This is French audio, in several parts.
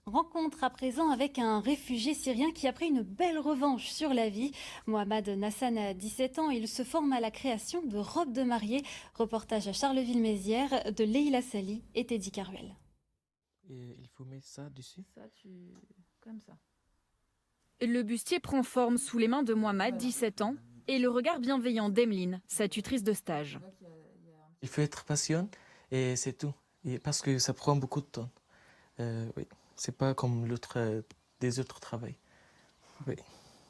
Rencontre à présent avec un réfugié syrien qui a pris une belle revanche sur la vie. Mohamed Nassan a 17 ans, il se forme à la création de robes de mariée. Reportage à Charleville-Mézières de Leïla Sali et Teddy Caruel. Et il faut mettre ça dessus. Comme ça. Le bustier prend forme sous les mains de Mohamed, 17 ans, et le regard bienveillant d'Emeline, sa tutrice de stage. Il faut être patient et c'est tout. Et parce que ça prend beaucoup de temps. Oui. C'est pas comme des autres travails. Oui.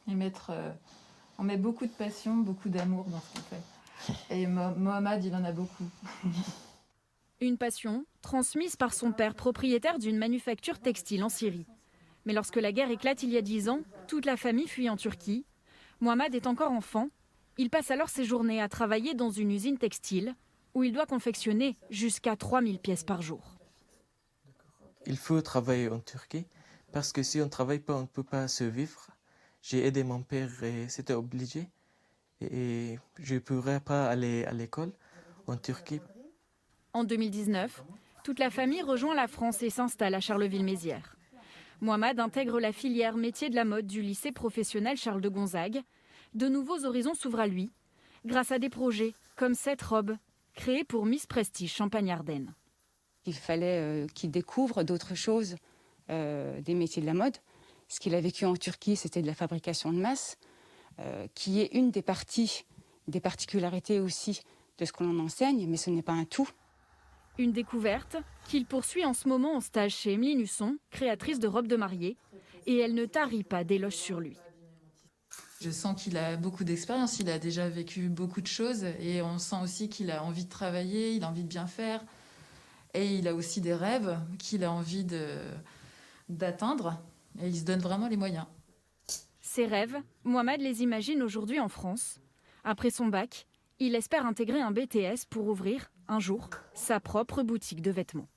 On met beaucoup de passion, beaucoup d'amour dans ce qu'on fait. Et Mohamed, il en a beaucoup. Une passion transmise par son père, propriétaire d'une manufacture textile en Syrie. Mais lorsque la guerre éclate il y a 10 ans, toute la famille fuit en Turquie. Mohamed est encore enfant. Il passe alors ses journées à travailler dans une usine textile où il doit confectionner jusqu'à 3000 pièces par jour. Il faut travailler en Turquie parce que si on ne travaille pas, on ne peut pas survivre. J'ai aidé mon père et c'était obligé. Et je ne pourrais pas aller à l'école en Turquie. En 2019, toute la famille rejoint la France et s'installe à Charleville-Mézières. Mohamed intègre la filière métier de la mode du lycée professionnel Charles de Gonzague. De nouveaux horizons s'ouvrent à lui grâce à des projets comme cette robe créée pour Miss Prestige Champagne-Ardenne. Il fallait qu'il découvre d'autres choses des métiers de la mode. Ce qu'il a vécu en Turquie, c'était de la fabrication de masse, qui est une des particularités aussi de ce qu'on en enseigne, mais ce n'est pas un tout. Une découverte qu'il poursuit en ce moment en stage chez Emeline Husson, créatrice de robes de mariée, et elle ne tarit pas d'éloges sur lui. Je sens qu'il a beaucoup d'expérience, il a déjà vécu beaucoup de choses et on sent aussi qu'il a envie de travailler, il a envie de bien faire. Et il a aussi des rêves qu'il a envie d'atteindre et il se donne vraiment les moyens. Ses rêves, Mohamed les imagine aujourd'hui en France. Après son bac, il espère intégrer un BTS pour ouvrir, un jour, sa propre boutique de vêtements.